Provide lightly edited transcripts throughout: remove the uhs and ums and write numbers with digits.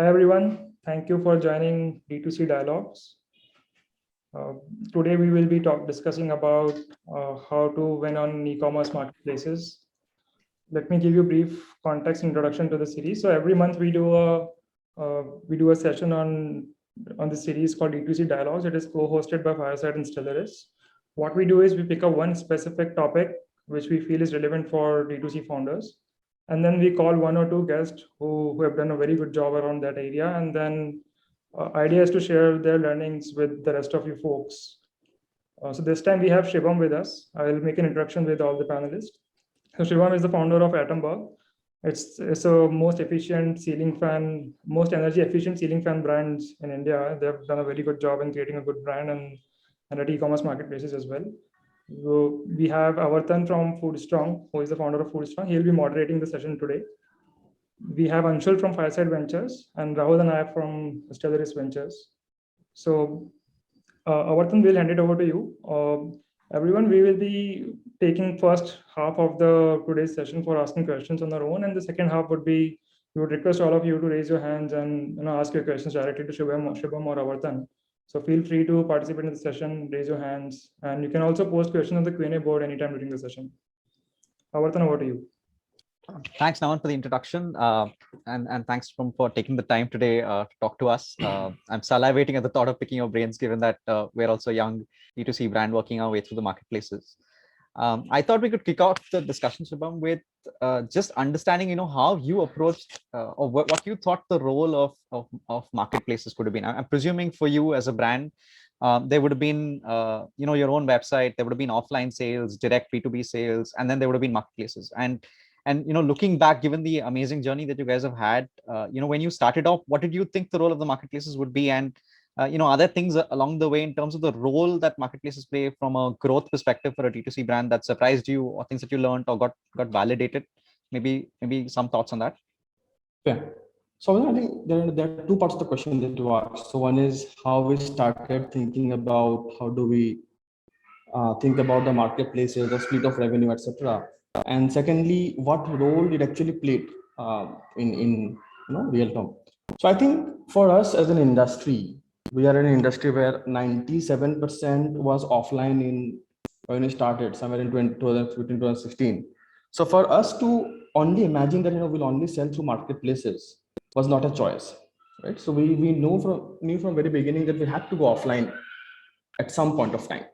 Hi everyone, thank you for joining D2C Dialogues. Uh, Today we will be discussing about how to win on e-commerce marketplaces. Let me give you a brief context introduction to the series. So every month we do a session on the series called D2C Dialogues. It is co-hosted by Fireside and Stellaris. What we do is we pick up one specific topic which we feel is relevant for D2C founders, and then we call one or two guests who have done a very good job around that area, and then idea is to share their learnings with the rest of you folks. So this time we have Shivam with us. I will make an introduction with all the panelists. So Shivam is the founder of Atombug. It's a most energy efficient ceiling fan brands in India. They've done a very good job in creating a good brand and at e-commerce marketplaces as well. So we have Avartan from Foodstrong, who is the founder of Foodstrong. He'll be moderating the session today. We have Anshul from Fireside Ventures and Rahul and I from Stellaris Ventures. So Avartan, we'll hand it over to you. Everyone, we will be taking first half of the today's session for asking questions on our own, and the second half would be we would request all of you to raise your hands and ask your questions directly to Shubham or Avartan. So feel free to participate in the session, raise your hands, and you can also post questions on the Q&A board anytime during the session. Avartan, over to you. Thanks, Naman, for the introduction, and thanks for taking the time today to talk to us. I'm salivating at the thought of picking your brains, given that we're also a young D2C brand working our way through the marketplaces. I thought we could kick off the discussion, Shubham, with just understanding, how you approached or what you thought the role of marketplaces could have been. I'm presuming for you as a brand, there would have been, your own website. There would have been offline sales, direct B2B sales, and then there would have been marketplaces. And looking back, given the amazing journey that you guys have had, when you started off, what did you think the role of the marketplaces would be? And are there things along the way in terms of the role that marketplaces play from a growth perspective for a D2C brand that surprised you, or things that you learned or got validated? Maybe some thoughts on that. Yeah. So I think there are two parts of the question that you asked. So one is how we started thinking about how do we think about the marketplaces, the split of revenue, etc. And secondly, what role it actually played in real term. So I think for us as an industry, we are in an industry where 97% was offline when we started somewhere in 2015, 2016. So for us to only imagine that we'll only sell through marketplaces was not a choice, right? So we knew from very beginning that we had to go offline at some point of time.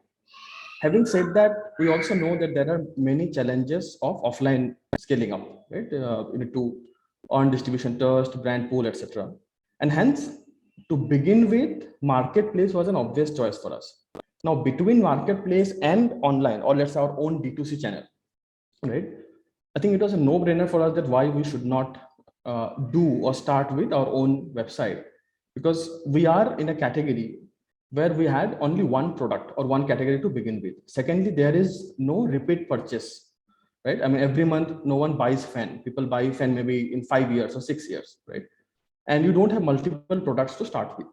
Having said that, we also know that there are many challenges of offline scaling up, right? You need to earn distribution trust, brand pool, etc. And hence, to begin with, marketplace was an obvious choice for us. Now, between marketplace and online, or let's say our own D2C channel, right? I think it was a no-brainer for us that why we should not do or start with our own website, because we are in a category where we had only one product or one category to begin with. Secondly, there is no repeat purchase, right? I mean, every month, no one buys fan. People buy fan maybe in 5 years or 6 years, right? And you don't have multiple products to start with.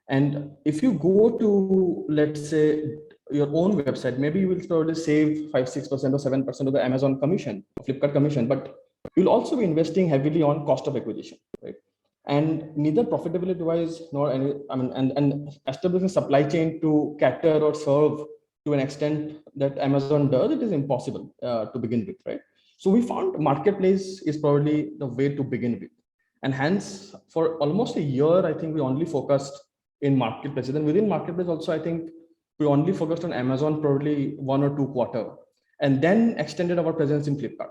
And if you go to, let's say, your own website, maybe you will probably save 5-6% or 7% of the Amazon commission, Flipkart commission, but you'll also be investing heavily on cost of acquisition, right? And neither profitability wise nor any, and establishing supply chain to cater or serve to an extent that Amazon does, it is impossible to begin with, right? So we found marketplace is probably the way to begin with. And hence, for almost a year, I think we only focused in marketplaces. And within marketplace also, I think we only focused on Amazon probably 1 or 2 quarters, and then extended our presence in Flipkart,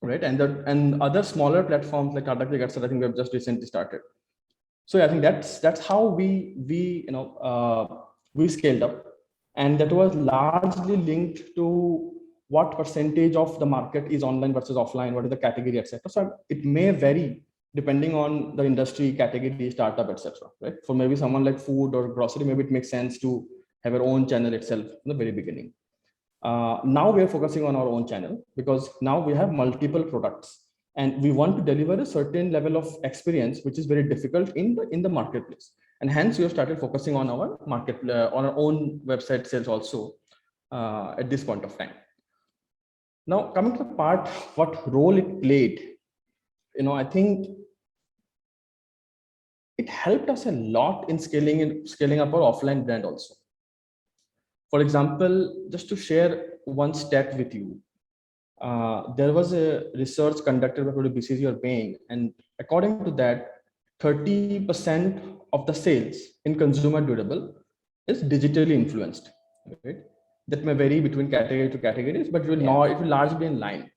right? And other smaller platforms like Tata ClickStart, I think we have just recently started. So I think that's how we scaled up, and that was largely linked to what percentage of the market is online versus offline, what is the category, etc. So it may vary depending on the industry, category, startup, etc. Right? For maybe someone like food or grocery, maybe it makes sense to have our own channel itself in the very beginning. Now we are focusing on our own channel because now we have multiple products and we want to deliver a certain level of experience, which is very difficult in the marketplace. And hence we have started focusing on our on our own website sales also at this point of time. Now coming to the part, what role it played, I think it helped us a lot in scaling up our offline brand also. For example, just to share one stat with you, there was a research conducted by BCG or Bain, and according to that, 30% of the sales in consumer durable is digitally influenced. Right? That may vary between category to categories, but it will largely be in line.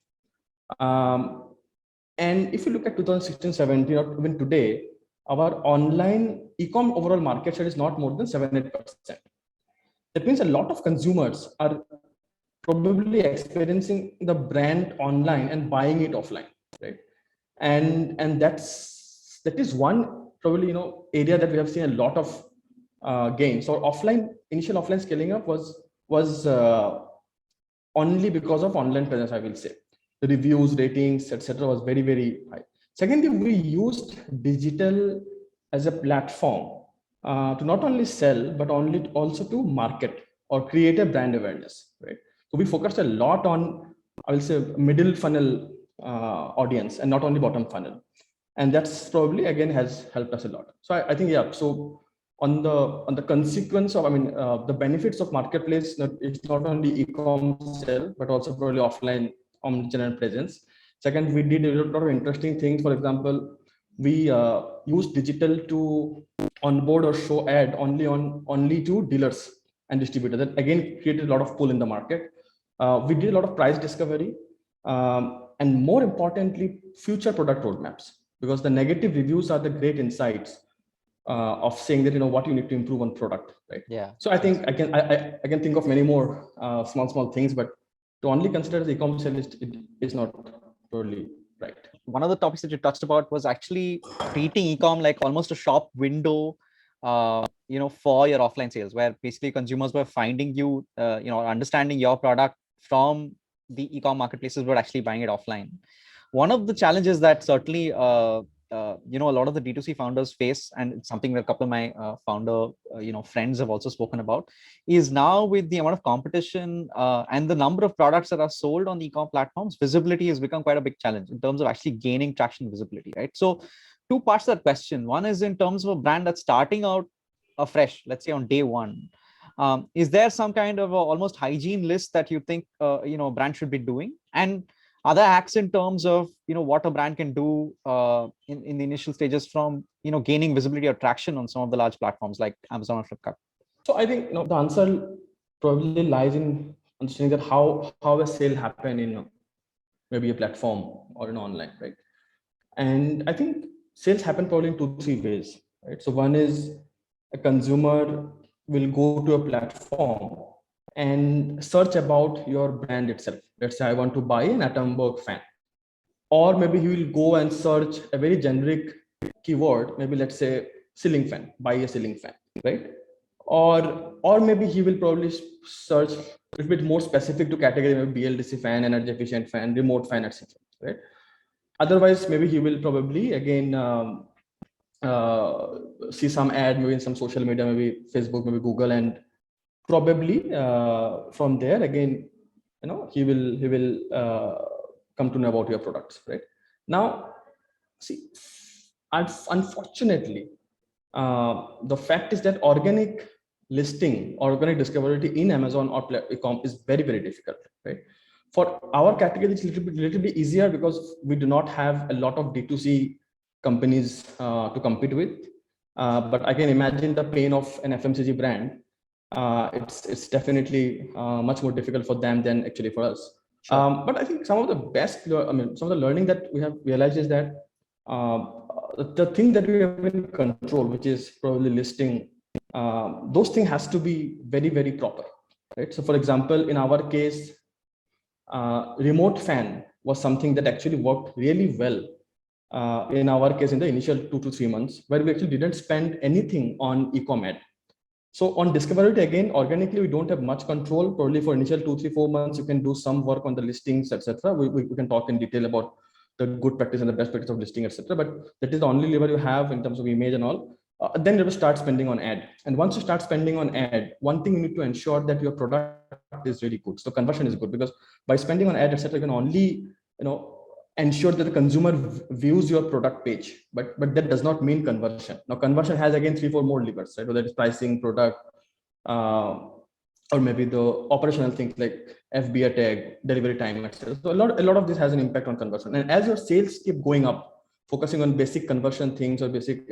And if you look at 2016, 17, or even today, our online e-com overall market share is not more than 7-8%. That means a lot of consumers are probably experiencing the brand online and buying it offline, right? And that is one probably area that we have seen a lot of gains. So initial offline scaling up was only because of online presence, I will say. The reviews, ratings, etc. was very, very high. Secondly, we used digital as a platform to not only sell, but also to market or create a brand awareness, right? So we focused a lot on, I will say, middle funnel audience and not only bottom funnel. And that's probably, again, has helped us a lot. So I think, yeah, so on the consequence of, the benefits of marketplace, it's not only e-com sell, but also probably offline omnichannel presence. Second, we did a lot of interesting things. For example, we used digital to onboard or show ad only to dealers and distributors. That again created a lot of pull in the market. We did a lot of price discovery, and more importantly, future product roadmaps, because the negative reviews are the great insights of saying that what you need to improve on product, right? Yeah. So I think I can think of many more small things, but to only consider the e-commerce is not totally right. One of the topics that you touched about was actually treating e-com like almost a shop window, for your offline sales, where basically consumers were finding you, understanding your product from the e-com marketplaces, but actually buying it offline. One of the challenges that certainly, a lot of the D2C founders face, and it's something that a couple of my founder, friends have also spoken about, is now with the amount of competition and the number of products that are sold on the e-com platforms, visibility has become quite a big challenge in terms of actually gaining traction visibility, right? So two parts of that question. One is in terms of a brand that's starting out afresh, let's say on day one. Is there some kind of almost hygiene list that you think, a brand should be doing? And other hacks in terms of what a brand can do in the initial stages from gaining visibility or traction on some of the large platforms like Amazon or Flipkart? So I think the answer probably lies in understanding that how a sale happen in maybe a platform or an online, right? And I think sales happen probably in 2-3 ways, right? So one is a consumer will go to a platform and search about your brand itself. Let's say I want to buy an Atomberg fan, or maybe he will go and search a very generic keyword, maybe let's say ceiling fan, buy a ceiling fan, right? Or maybe he will probably search a little bit more specific to category, maybe BLDC fan, energy efficient fan, remote fan, etc. Right? Otherwise, maybe he will probably again see some ad, maybe in some social media, maybe Facebook, maybe Google, and probably from there again, he will come to know about your products, right? Now, see, unfortunately, the fact is that organic listing, organic discoverability in Amazon or e-com is very, very difficult, right? For our category, it's a little bit easier because we do not have a lot of D2C companies to compete with. But I can imagine the pain of an FMCG brand. It's definitely much more difficult for them than actually for us. Sure. But I think some of the learning that we have realized is that the thing that we have in control, which is probably listing, those things has to be very, very proper, right? So for example, in our case, remote fan was something that actually worked really well in our case in the initial 2 to 3 months, where we actually didn't spend anything on e-com ad. So on discoverability, again, organically, we don't have much control. Probably for initial 2, 3, 4 months, you can do some work on the listings, etc. We can talk in detail about the good practice and the best practice of listing, etc. But that is the only lever you have in terms of image and all. Then you will start spending on ad. And once you start spending on ad, one thing you need to ensure that your product is really good. So conversion is good, because by spending on ad, etc., you can only ensure that the consumer views your product page, but that does not mean conversion. Now conversion has again 3-4 more levers, right? Whether it's pricing, product, or maybe the operational things like FBA tag, delivery time, etc. So a lot of this has an impact on conversion. And as your sales keep going up, focusing on basic conversion things or basic,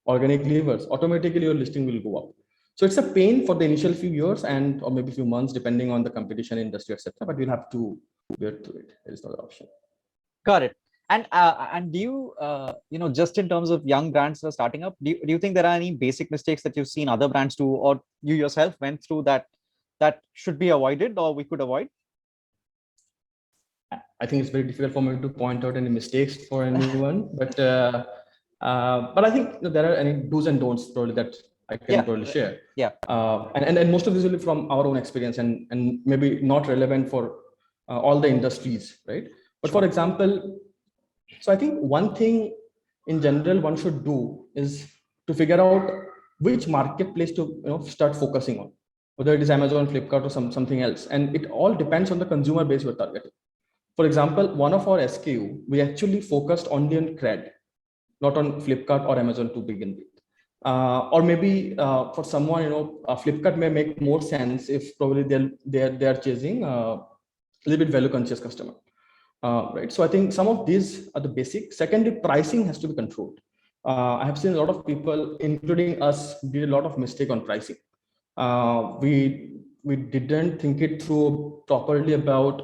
organic levers, automatically your listing will go up. So it's a pain for the initial few years or maybe few months, depending on the competition, industry, etc. But you'll have to bear through it. There is no other option. Got it. And do you, just in terms of young brands that are starting up, do you think there are any basic mistakes that you've seen other brands do, or you yourself went through that should be avoided or we could avoid? I think it's very difficult for me to point out any mistakes for anyone, but I think there are any do's and don'ts probably that I can probably share. Yeah. And most of this will be from our own experience and maybe not relevant for all the industries, right? But for example, so I think one thing in general one should do is to figure out which marketplace to start focusing on, whether it is Amazon, Flipkart, or something else. And it all depends on the consumer base we're targeting. For example, one of our SKU, we actually focused only on CRED, not on Flipkart or Amazon to begin with. Or maybe for someone, Flipkart may make more sense if probably they're chasing a little bit value conscious customer. Right. So I think some of these are the basic. Secondly, pricing has to be controlled. I have seen a lot of people, including us, did a lot of mistake on pricing. We didn't think it through properly about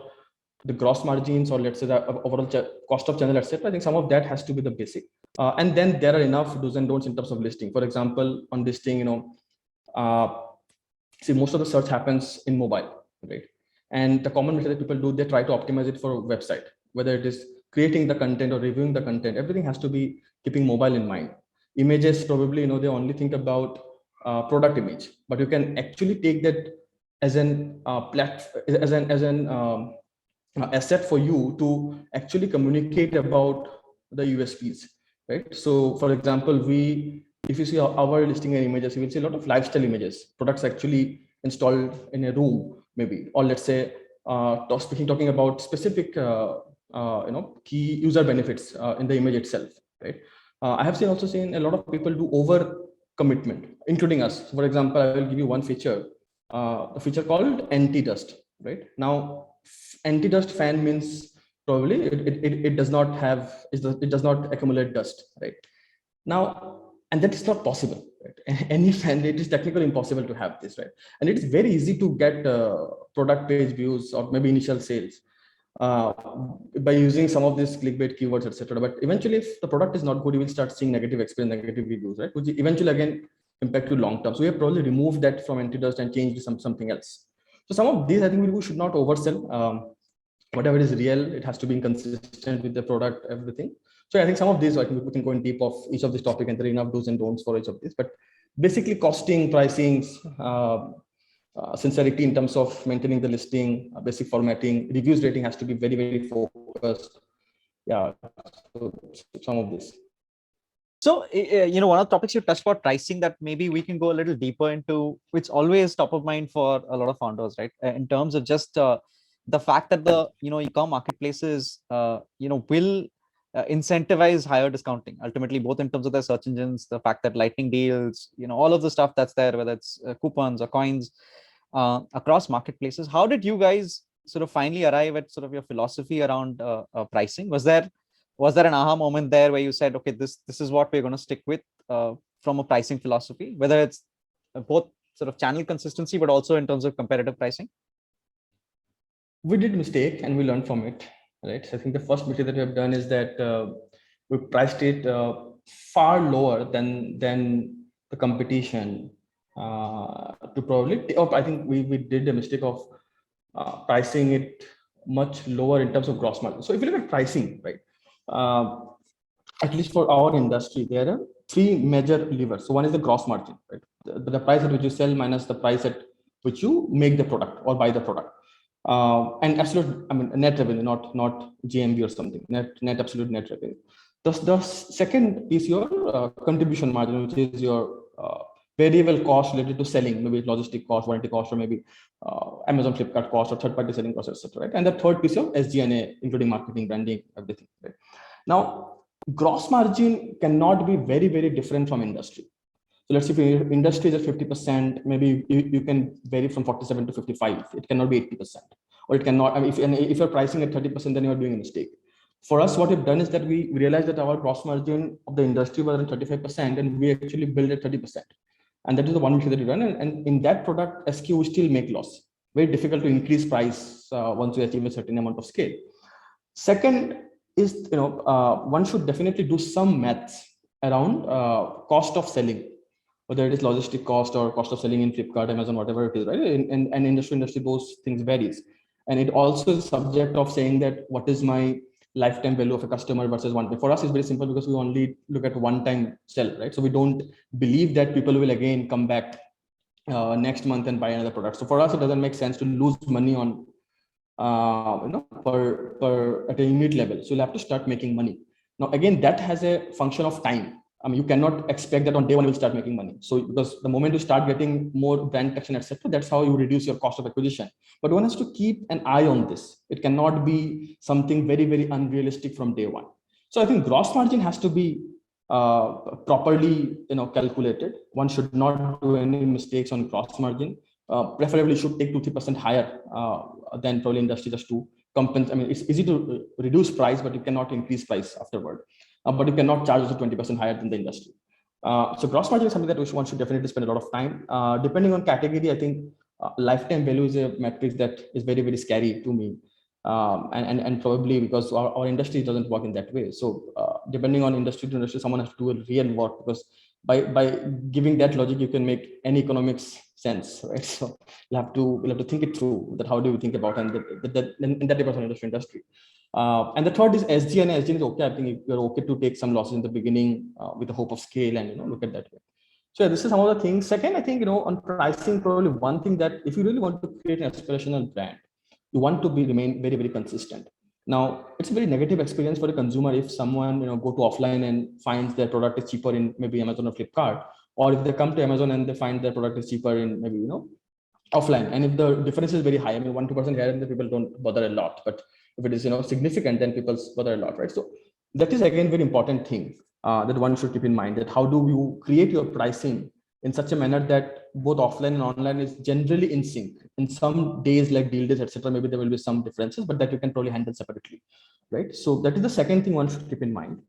the gross margins, or let's say the overall cost of channel, etc. I think some of that has to be the basic. And then there are enough do's and don'ts in terms of listing. For example, on listing, see, most of the search happens in mobile, right? And the common mistake that people do, they try to optimize it for a website, whether it is creating the content or reviewing the content. Everything has to be keeping mobile in mind. Images, probably, they only think about product image, but you can actually take that as an asset for you to actually communicate about the USPs, right? So for example, if you see our listing and images, you will see a lot of lifestyle images, products actually installed in a room, maybe, or let's say talking about specific key user benefits in the image itself, right? I have also seen a lot of people do over commitment, including us. For example, I will give you one feature, a feature called anti-dust, right? Now anti-dust fan means probably it does not accumulate dust, right? Now, and that is not possible, right? Any fan, it is technically impossible to have this, right? And it is very easy to get product page views or maybe initial sales by using some of these clickbait keywords, etc. But eventually, if the product is not good, you will start seeing negative experience, negative reviews, right? Which eventually again impact you long term. So we have probably removed that from anti-dust and changed to something else. So some of these, I think we should not oversell. Whatever is real, it has to be inconsistent with the product, everything. So I think some of these, I think we can go in deep of each of this topic, and there are enough do's and don'ts for each of these. But basically, costing, pricing, sincerity in terms of maintaining the listing, basic formatting, reviews rating has to be very, very focused. Yeah, so some of this. So, one of the topics you touched about pricing that maybe we can go a little deeper into, which always top of mind for a lot of founders, right? In terms of just the fact that the e-com marketplaces will incentivize higher discounting ultimately, both in terms of their search engines, the fact that lightning deals, all of the stuff that's there, whether it's coupons or coins across marketplaces. How did you guys sort of finally arrive at sort of your philosophy around pricing? Was there an aha moment there where you said, okay, this is what we're going to stick with from a pricing philosophy, whether it's both sort of channel consistency, but also in terms of competitive pricing? We did mistake and we learned from it, right? So I think the first mistake that we have done is that we priced it far lower than the competition to probably, I think we did the mistake of pricing it much lower in terms of gross margin. So if you look at pricing, right, at least for our industry, there are three major levers. So one is the gross margin, right? The price at which you sell minus the price at which you make the product or buy the product. And absolute, net revenue, not GMV or something, net absolute net revenue. The second is your contribution margin, which is your variable cost related to selling, maybe logistic cost, warranty cost, or maybe Amazon, Flipkart cost, or third-party selling cost, etc. Right? And the third piece of SG&A, including marketing, branding, everything. Right? Now, gross margin cannot be very, very different from industry. So let's say if your industry is at 50%, maybe you can vary from 47 to 55. It cannot be 80%, or it cannot. I mean, if you're pricing at 30%, then you're doing a mistake. For us, what we've done is that we realized that our gross margin of the industry was around 35%, and we actually built at 30%. And that is the one mistake that we run. And in that product SKU, we still make loss. Very difficult to increase price once you achieve a certain amount of scale. Second is, one should definitely do some maths around cost of selling, whether it is logistic cost or cost of selling in Flipkart, Amazon, whatever it is, right? And industry, those things varies. And it also is subject of saying that what is my lifetime value of a customer versus one time. For us, it's very simple because we only look at one-time sell, right? So we don't believe that people will again come back next month and buy another product. So for us, it doesn't make sense to lose money on per at a unit level. So you'll have to start making money. Now, again, that has a function of time. I mean, you cannot expect that on day one you will start making money. So because the moment you start getting more brand traction, etc., that's how you reduce your cost of acquisition. But one has to keep an eye on this. It cannot be something very, very unrealistic from day one. So I think gross margin has to be properly calculated. One should not do any mistakes on gross margin. Preferably should take 2-3% higher than probably industry, just to compensate. I mean, it's easy to reduce price, but you cannot increase price afterward. But you cannot charge also 20% higher than the industry. So gross margin is something that one should definitely spend a lot of time. Depending on category, I think lifetime value is a metric that is very, very scary to me. And probably because our industry doesn't work in that way. So depending on industry to industry, someone has to do a real work, because by giving that logic, you can make any economics sense, right? So we'll have to think it through, that how do we think about, and that depends on industry. And the third is SG&A. SG&A is okay. I think you're okay to take some losses in the beginning with the hope of scale, and look at that way. So yeah, this is some of the things. Second, I think on pricing, probably one thing that if you really want to create an aspirational brand, you want to remain very, very consistent. Now, it's a very negative experience for a consumer if someone go to offline and finds their product is cheaper in maybe Amazon or Flipkart, or if they come to Amazon and they find their product is cheaper in maybe offline. And if the difference is very high, I mean 1-2% here and the people don't bother a lot. But if it is significant, then people bother a lot, right? So that is again very important thing that one should keep in mind, that how do you create your pricing in such a manner that both offline and online is generally in sync. In some days like deal days, etc., maybe there will be some differences, but that you can probably handle separately, right? So that is the second thing one should keep in mind.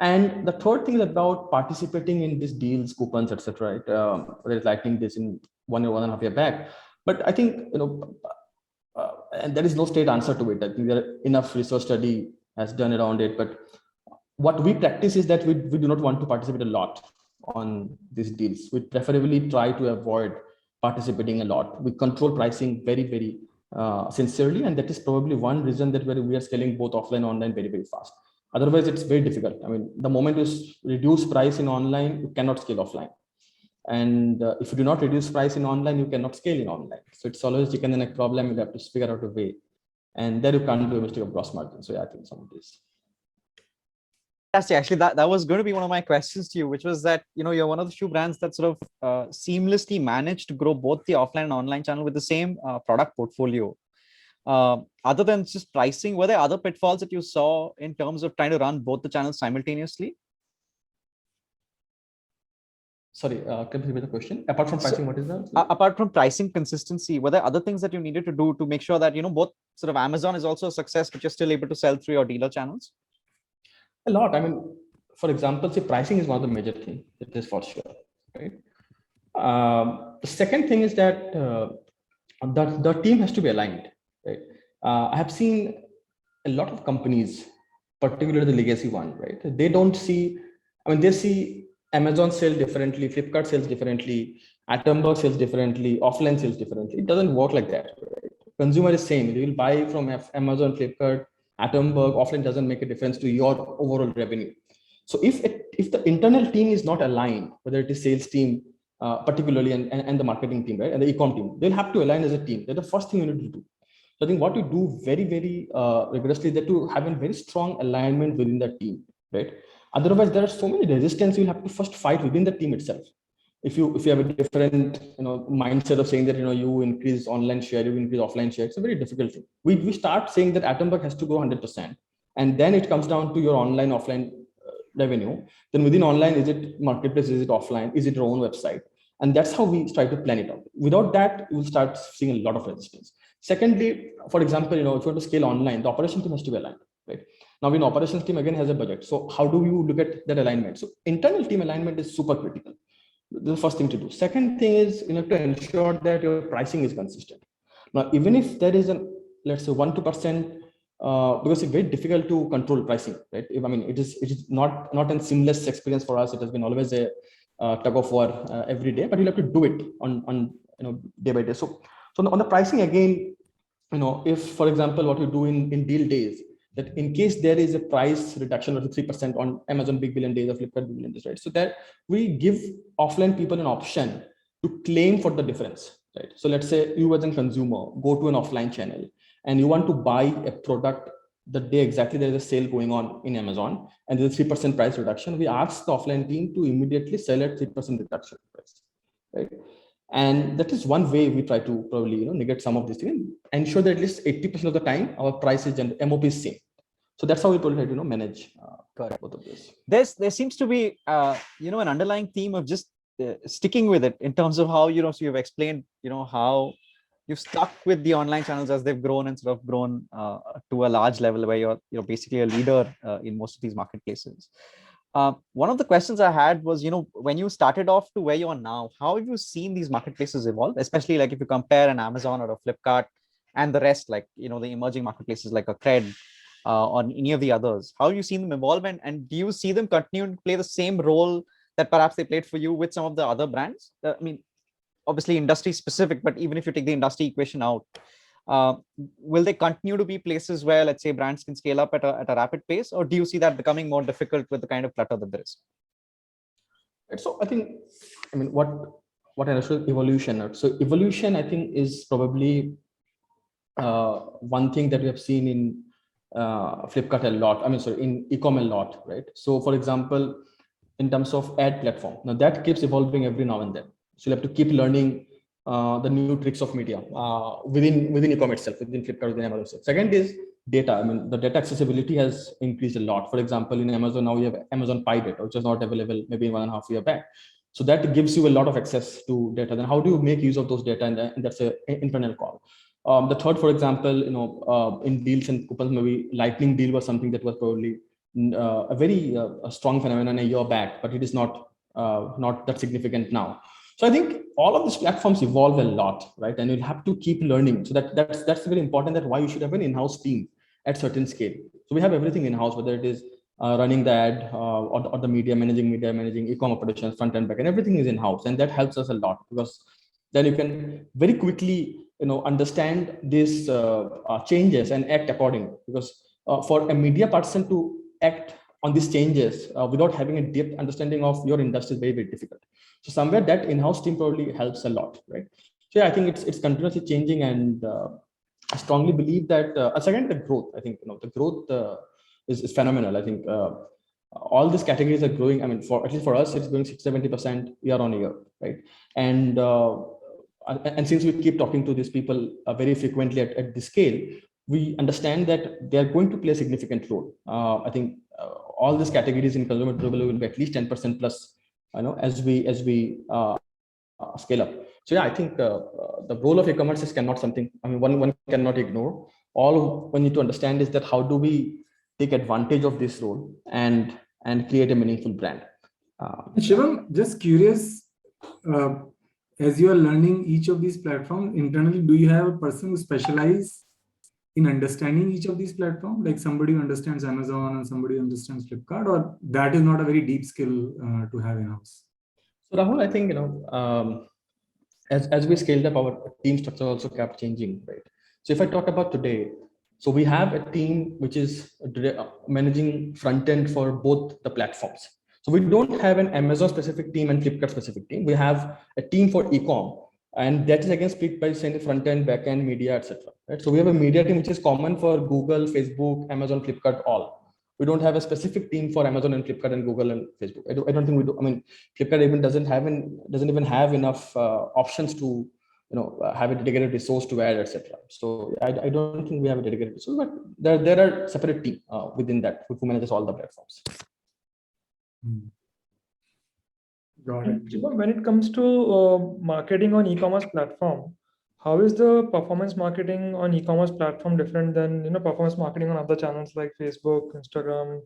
And the third thing is about participating in these deals, coupons, etc., right? Whether it's Lightning this in 1 or 1.5 year back. But I think and there is no straight answer to it. I think there are enough research study has done around it. But what we practice is that we do not want to participate a lot on these deals. We preferably try to avoid participating a lot. We control pricing very, very sincerely, and that is probably one reason that we are scaling both offline and online very, very fast. Otherwise, it's very difficult. I mean, the moment you reduce price in online, you cannot scale offline. And if you do not reduce price in online, you cannot scale in online. So it's always chicken and egg problem. You have to figure out a way. And there you can't do a mistake of gross margin. So yeah, I think some of this. Actually, that was going to be one of my questions to you, which was that, you're one of the few brands that sort of seamlessly managed to grow both the offline and online channel with the same product portfolio. Other than just pricing, were there other pitfalls that you saw in terms of trying to run both the channels simultaneously? Sorry, can you repeat the question? Apart from pricing, what is that? Apart from pricing consistency, were there other things that you needed to do to make sure that, both sort of Amazon is also a success, but you're still able to sell through your dealer channels? A lot. I mean, for example, say pricing is one of the major things. It is for sure, right? The second thing is that the team has to be aligned, right? I have seen a lot of companies, particularly the legacy one, right? They don't see, I mean, they see Amazon sell differently, Flipkart sells differently, Atomberg sells differently, offline sells differently. It doesn't work like that, right? Consumer is same. They will buy from Amazon, Flipkart, Atomberg. Offline doesn't make a difference to your overall revenue. So if the internal team is not aligned, whether it is sales team, particularly and the marketing team, right, and the e-com team, they'll have to align as a team. That's the first thing you need to do. So I think what we do very, very rigorously is that to have a very strong alignment within the team, right? Otherwise, there are so many resistance you'll have to first fight within the team itself. if you have a different mindset of saying that you increase online share, you increase offline share, it's a very difficult thing. We start saying that Atomberg has to grow 100%, and then it comes down to your online offline revenue. Then within online, is it marketplace, is it offline, is it your own website? And that's how we try to plan it out. Without that, you will start seeing a lot of resistance. Secondly, for example, if you want to scale online, the operation team has to be aligned, right? Now, in operations team again has a budget. So how do you look at that alignment? So internal team alignment is super critical. The first thing to do. Second thing is you have to ensure that your pricing is consistent. Now, even if there is a, let's say 1-2%, because it's very difficult to control pricing, right? It is not a seamless experience for us. It has been always a tug of war every day, but you'll have to do it on day by day. So on the pricing again, if for example what you do in deal days, that in case there is a price reduction of 3% on Amazon Big Billion Days or Flipkart Big Billion Days, right? So that we give offline people an option to claim for the difference, right? So let's say you as a consumer go to an offline channel and you want to buy a product the day exactly there is a sale going on in Amazon and there's a 3% price reduction. We ask the offline team to immediately sell at 3% reduction price, right? And that is one way we try to probably negate some of these things, ensure that at least 80% of the time our price is and MOP is same. So that's how we probably try to manage both of this. There seems to be an underlying theme of just sticking with it in terms of how so you've explained how you've stuck with the online channels as they've grown and sort of grown to a large level where you're basically a leader in most of these marketplaces. One of the questions I had was, when you started off to where you are now, how have you seen these marketplaces evolve, especially like if you compare an Amazon or a Flipkart and the rest, like, the emerging marketplaces like a Cred or any of the others? How have you seen them evolve, and do you see them continuing to play the same role that perhaps they played for you with some of the other brands? Obviously industry specific, but even if you take the industry equation out, will they continue to be places where, let's say, brands can scale up at a rapid pace, or do you see that becoming more difficult with the kind of clutter that there is? So I think, what I understood evolution. So evolution, I think, is probably one thing that we have seen in Flipkart a lot. In e-com a lot, right? So for example, in terms of ad platform, now that keeps evolving every now and then. So you have to keep learning the new tricks of media within e-com itself, within Flipkart, within Amazon itself. Second is data. The data accessibility has increased a lot. For example, in Amazon now we have Amazon Pie data, which was not available maybe 1.5 years back. So that gives you a lot of access to data. Then how do you make use of those data? And that's an internal call. The third, for example, in deals and coupons, maybe Lightning deal was something that was probably a very strong phenomenon a year back, but it is not that significant now. So I think all of these platforms evolve a lot, right? And you'll have to keep learning. So that's very important. That why you should have an in-house team at certain scale. So we have everything in-house, whether it is running the ad or the media, managing e-com operations, front and back, and everything is in-house, and that helps us a lot because then you can very quickly understand these changes and act accordingly. Because for a media person to act on these changes without having a deep understanding of your industry is very, very difficult. So somewhere that in-house team probably helps a lot, right? So yeah, I think it's continuously changing, and I strongly believe that. Second, the growth. I think the growth is phenomenal. I think all these categories are growing. For at least for us, it's growing 60-70% year on year, right? And since we keep talking to these people very frequently at this scale, we understand that they are going to play a significant role. I think all these categories in consumer durable will be at least 10% plus, as we scale up. So yeah, I think the role of e-commerce is something one cannot ignore. All we need to understand is that how do we take advantage of this role and create a meaningful brand. Shivam, just curious, as you are learning each of these platforms internally, do you have a person who specializes in understanding each of these platforms, like somebody who understands Amazon and somebody who understands Flipkart, or that is not a very deep skill to have in-house? So Rahul, I think, as we scaled up, our team structure also kept changing, right? So if I talk about today, so we have a team which is managing front end for both the platforms. So we don't have an Amazon specific team and Flipkart specific team. We have a team for e-com, and that is again split by saying front end, back end, media, etc. Right? So we have a media team which is common for Google, Facebook, Amazon, Flipkart, all. We don't have a specific team for Amazon and Flipkart and Google and Facebook. I don't think we do. I mean, Flipkart even doesn't even have enough options to have a dedicated resource to add, etc. So I don't think we have a dedicated resource, but there are separate team within that who manages all the platforms. Got it. Shubham, when it comes to marketing on e-commerce platform, how is the performance marketing on e-commerce platform different than performance marketing on other channels like Facebook, Instagram,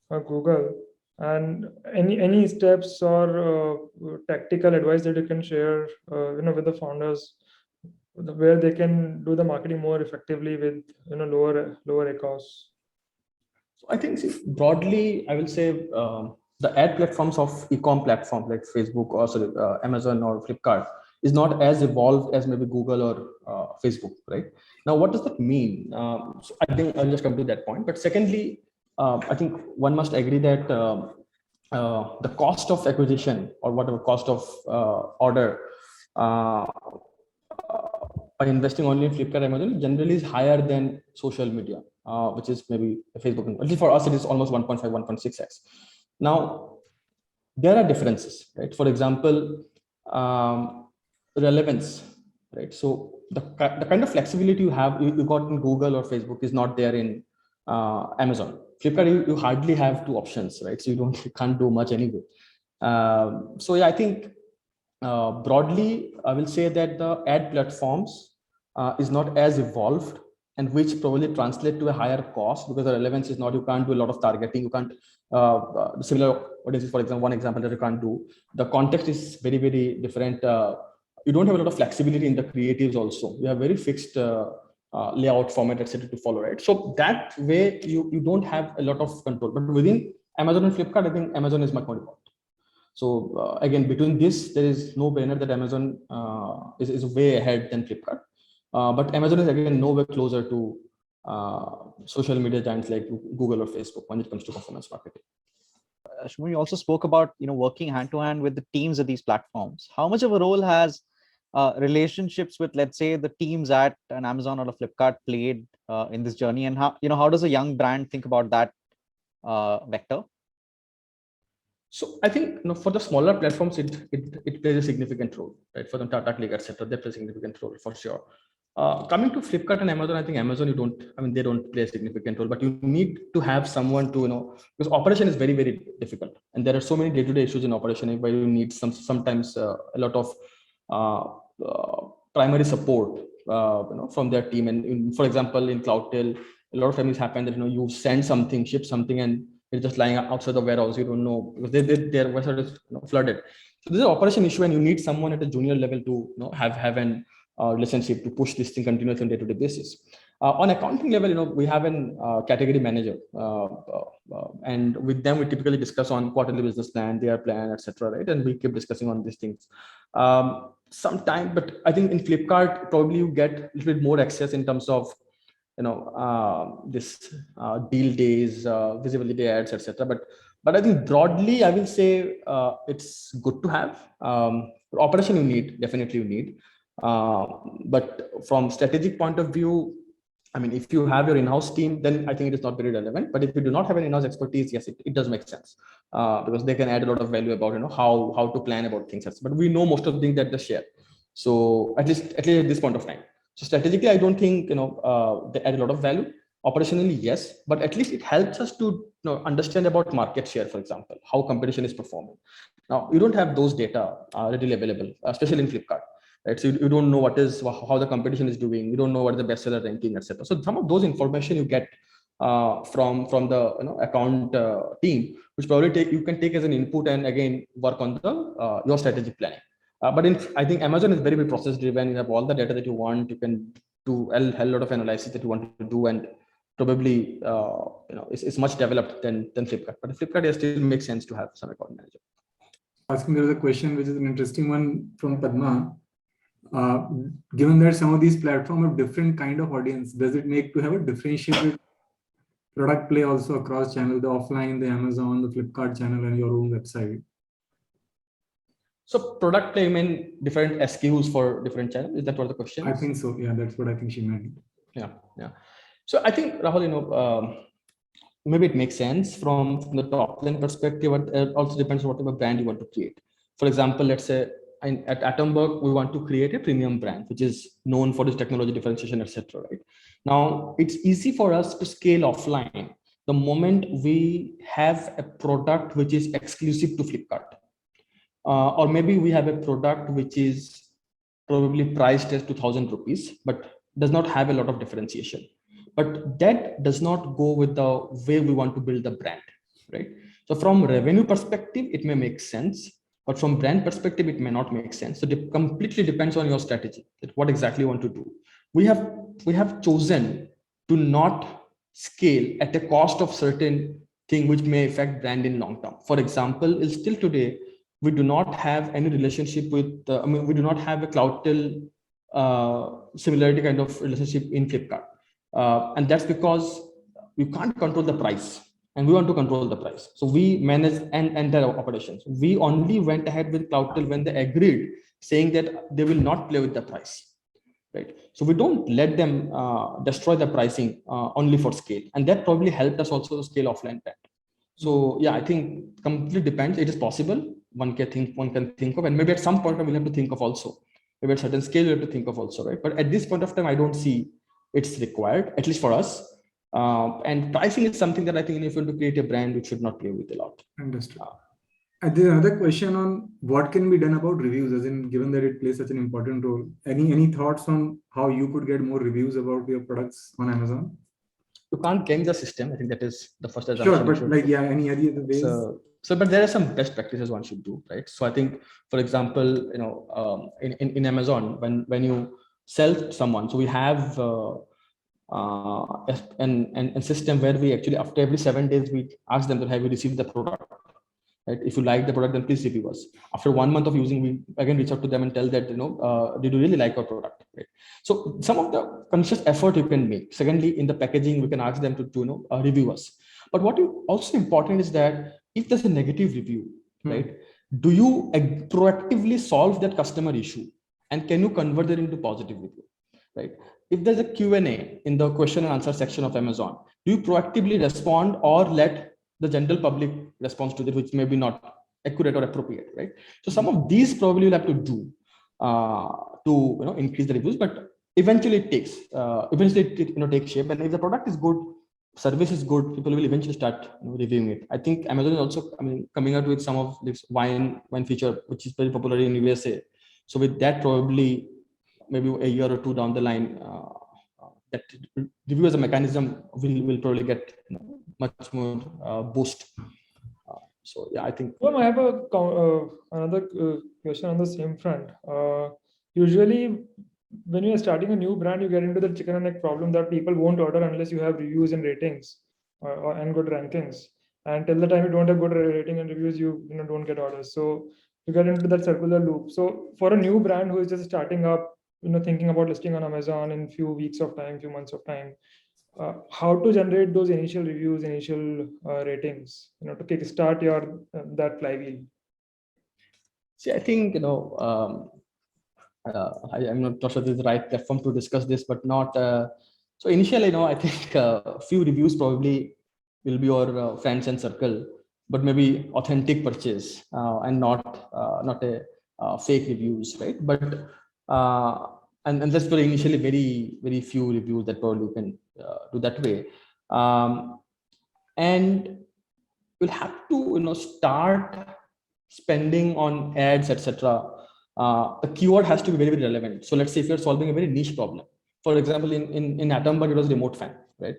or Google? And any steps or tactical advice that you can share, with the founders, where they can do the marketing more effectively with lower costs? So I think broadly, I will say the ad platforms of e-com platforms like Facebook or Amazon or Flipkart is not as evolved as maybe Google or Facebook, right? Now, what does that mean? So I think I'll just come to that point. But secondly, I think one must agree that the cost of acquisition or whatever cost of order by investing only in Flipkart, Amazon generally is higher than social media, which is maybe Facebook. At least for us, it is almost 1.5, 1.6x. Now, there are differences, right? For example, relevance, right? So the kind of flexibility you have, you got in Google or Facebook is not there in Amazon. Flipkart, you hardly have two options, right? So you can't do much anyway. So yeah, I think broadly, I will say that the ad platforms is not as evolved, and which probably translate to a higher cost because the relevance is not, you can't do a lot of targeting. You can't, similar audiences, for example, one example that you can't do. The context is very, very different. You don't have a lot of flexibility in the creatives also. You have very fixed layout, format, etc. to follow, right? So that way you don't have a lot of control. But within Amazon and Flipkart, I think Amazon is much more important. So again, between this, there is no brainer that Amazon is way ahead than Flipkart. But Amazon is again nowhere closer to social media giants like Google or Facebook when it comes to performance marketing. Shubham, you also spoke about working hand to hand with the teams of these platforms. How much of a role has relationships with, let's say, the teams at an Amazon or a Flipkart played in this journey, and how does a young brand think about that vector? So I think for the smaller platforms, it plays a significant role, right? For the Tata Click, etc., they play a significant role for sure. Coming to Flipkart and Amazon, I think Amazon, they don't play a significant role, but you need to have someone to, because operation is very, very difficult. And there are so many day-to-day issues in operation where you need sometimes a lot of primary support, from their team. And for example, in Cloudtail, a lot of times happen that, you send something, ship something, and it's just lying outside the warehouse. You don't know because their warehouse is flooded. So this is an operation issue, and you need someone at a junior level to have an relationship to push this thing continuously on day-to-day basis. On accounting level, we have an category manager, and with them we typically discuss on quarterly business plan, their plan, etc. Right, and we keep discussing on these things. Sometime, but I think in Flipkart probably you get a little bit more access in terms of this deal days, visibility ads, etc. But I think broadly I will say it's good to have. Operation definitely you need. But from strategic point of view, I mean, if you have your in-house team, then I think it is not very relevant. But if you do not have an in-house expertise, yes, it does make sense because they can add a lot of value about how to plan about things. But we know most of the things that they share. So at least at this point of time. So strategically, I don't think they add a lot of value. Operationally, yes, but at least it helps us to understand about market share, for example, how competition is performing. Now you don't have those data readily available, especially in Flipkart. Right, so you don't know how the competition is doing. You don't know what the bestseller ranking, etc. So some of those information you get from the account team, which probably you can take as an input and again work on the your strategic planning. But I think Amazon is very, very process driven. You have all the data that you want. You can do a hell lot of analysis that you want to do, and probably it's much developed than Flipkart. But Flipkart still makes sense to have some account manager. Asking, there is a question which is an interesting one from Padma. Given that some of these platforms have different kind of audience, does it make to have a differentiated product play also across channel, the offline, the Amazon, the Flipkart channel, and your own website? So product play, different SKUs for different channels. Is that what the question is? I think so. Yeah, that's what I think she meant. Yeah. So I think, Rahul, maybe it makes sense from the top line perspective, but it also depends on whatever brand you want to create. For example, let's say at Atomberg, we want to create a premium brand, which is known for its technology differentiation, etc. Right now, it's easy for us to scale offline the moment we have a product which is exclusive to Flipkart, or maybe we have a product which is probably priced as 2,000 rupees, but does not have a lot of differentiation. But that does not go with the way we want to build the brand, right? So from revenue perspective, it may make sense, but from brand perspective, it may not make sense. So it completely depends on your strategy, that what exactly you want to do. We have chosen to not scale at the cost of certain thing which may affect brand in long term. For example, still today, we do not have any relationship with, we do not have a CloudTel similarity kind of relationship in Flipkart. And that's because we can't control the price and we want to control the price. So we manage and their operations. We only went ahead with CloudTel when they agreed, saying that they will not play with the price, right? So we don't let them destroy the pricing only for scale. And that probably helped us also to scale offline brand. So yeah, I think completely depends. It is possible. One can think of, and maybe at some point we'll have to think of also. Maybe at certain scale we have to think of also, right? But at this point of time, I don't see it's required, at least for us. And pricing is something that I think if you want to create a brand, we should not play with a lot. Understood. There's another question on what can be done about reviews, as in given that it plays such an important role. Any thoughts on how you could get more reviews about your products on Amazon? You can't change the system. I think that is the first assumption. Sure, but like, yeah, any other ways? So, but there are some best practices one should do, right? So I think, for example, in Amazon, when you sell to someone, so we have a system where we actually, after every 7 days, we ask them to have you received the product, right? If you like the product, then please review us. After 1 month of using, we again reach out to them and tell that, did you really like our product, right? So some of the conscious effort you can make. Secondly, in the packaging, we can ask them to review us. But what is also important is that if there's a negative review, right, do you proactively solve that customer issue? And can you convert it into positive review, right? If there's a Q&A in the question and answer section of Amazon, do you proactively respond or let the general public response to it, which may be not accurate or appropriate, right? So some of these probably you'll have to do to increase the reviews, but eventually it takes takes shape. And if the product is good, service is good, people will eventually start reviewing it. I think Amazon is also coming out with some of this wine feature, which is very popular in USA. So with that, probably maybe a year or two down the line, that review as a mechanism will probably get much more boost. So yeah, I think. Well, I have another question on the same front. Usually, when you are starting a new brand, you get into the chicken and egg problem that people won't order unless you have reviews and ratings and good rankings. And till the time you don't have good rating and reviews, you don't get orders. So you get into that circular loop. So for a new brand who is just starting up, thinking about listing on Amazon in few weeks of time, few months of time, how to generate those initial reviews, initial ratings, to kickstart that flywheel? See, I think I'm not sure this is the right platform to discuss this, but not. So initially, I think a few reviews probably will be your friends and circle, but maybe authentic purchase and not a fake reviews, right? But and that's for initially very few reviews that probably you can do that way, and you'll have to start spending on ads, etc. The keyword has to be very relevant. So let's say if you're solving a very niche problem, for example, in Atomberg, it was remote fan, right?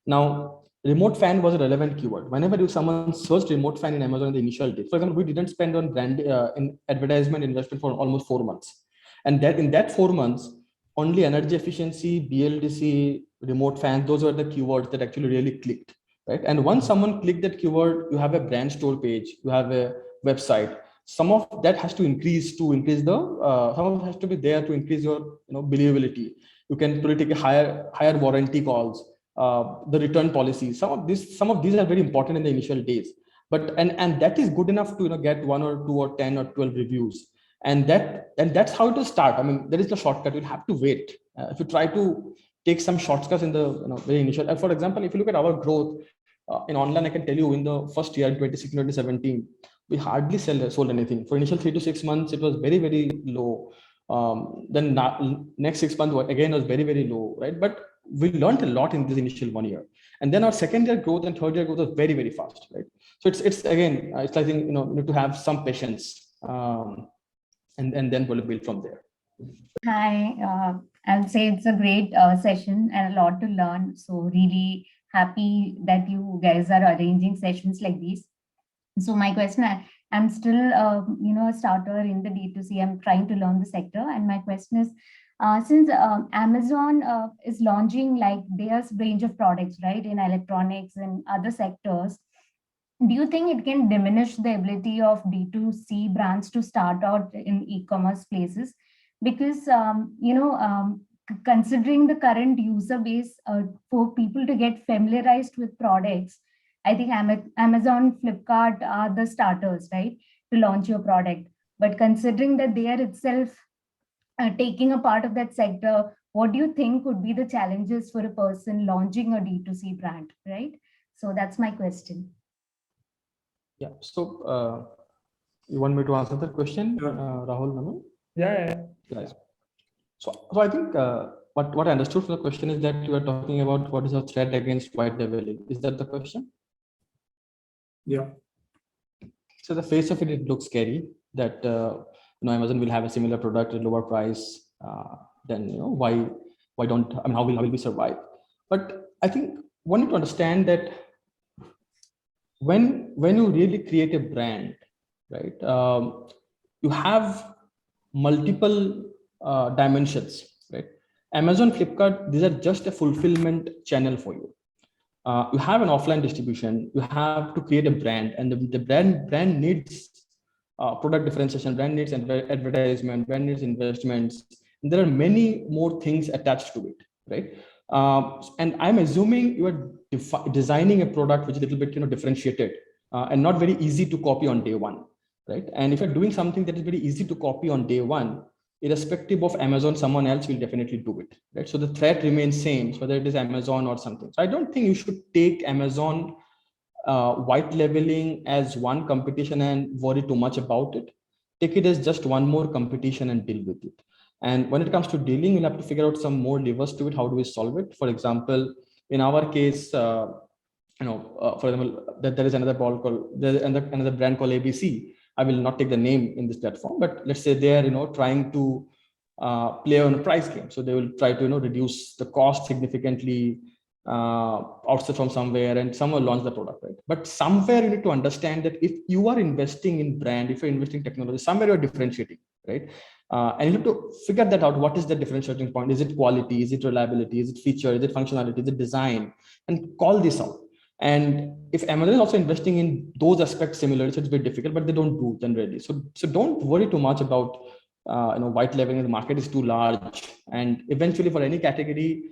Now, remote fan was a relevant keyword. Whenever someone searched remote fan in Amazon in the initial days, for example, we didn't spend on brand in advertisement investment for almost 4 months. And that in that 4 months, only energy efficiency, BLDC, remote fan, those were the keywords that actually really clicked, right? And once someone clicked that keyword, you have a brand store page, you have a website. Some of that has to increase some of it has to be there to increase your believability. You can probably take a higher warranty calls, the return policy. Some of these are very important in the initial days, but and that is good enough to get 1 or 2 or 10 or 12 reviews, and that's how it will start. I mean, there is no shortcut. You'll have to wait. If you try to take some shortcuts in the very initial, for example, if you look at our growth, in online, I can tell you in the first year, 2016, 2017, we hardly sold anything. For initial 3 to 6 months, it was very, very low. Then next 6 months again was very, very low, right? But we learned a lot in this initial 1 year. And then our second year growth and third year growth was very, very fast, right? So it's again, it's like, you need to have some patience, and then we'll build from there. Hi, I'll say it's a great session and a lot to learn. So really happy that you guys are arranging sessions like these. So my question, I'm still, a starter in the D2C. I'm trying to learn the sector. And my question is, since Amazon is launching like their range of products, right, in electronics and other sectors, do you think it can diminish the ability of D2C brands to start out in e-commerce places? Because, considering the current user base, for people to get familiarized with products, I think Amazon, Flipkart are the starters, right, to launch your product. But considering that they are itself taking a part of that sector, what do you think would be the challenges for a person launching a D2C brand, right? So that's my question. Yeah. So you want me to answer that question, Rahul, Naman? Yeah. Guys. So I think what I understood from the question is that you are talking about what is a threat against white labeling. Is that the question? Yeah. So the face of it looks scary that Amazon will have a similar product at lower price. Then why don't, I mean, how will we survive? But I think one need to understand that when you really create a brand, right, you have multiple dimensions, right? Amazon, Flipkart, these are just a fulfillment channel for you. You have an offline distribution, you have to create a brand, and the brand needs product differentiation, brand needs advertisement, brand needs investments. And there are many more things attached to it, right? And I'm assuming you are designing a product which is a little bit differentiated and not very easy to copy on day one, right? And if you're doing something that is very easy to copy on day one, irrespective of Amazon, someone else will definitely do it, right? So the threat remains same, whether it is Amazon or something. So I don't think you should take Amazon white labeling as one competition and worry too much about it. Take it as just one more competition and deal with it. And when it comes to dealing, you'll have to figure out some more levers to it. How do we solve it? For example, in our case, for example, there is another brand called ABC. I will not take the name in this platform, but let's say they are trying to play on a price game. So they will try to reduce the cost significantly, outsource from somewhere, and somewhere launch the product, right? But somewhere you need to understand that if you are investing in brand, if you're investing in technology, somewhere you're differentiating, right? And you have to figure that out. What is the differentiating point? Is it quality? Is it reliability? Is it feature? Is it functionality? Is it design? And call this out. And if Amazon is also investing in those aspects similarly, so it's very difficult, but they don't do generally. So don't worry too much about white labeling. The market is too large, and eventually for any category,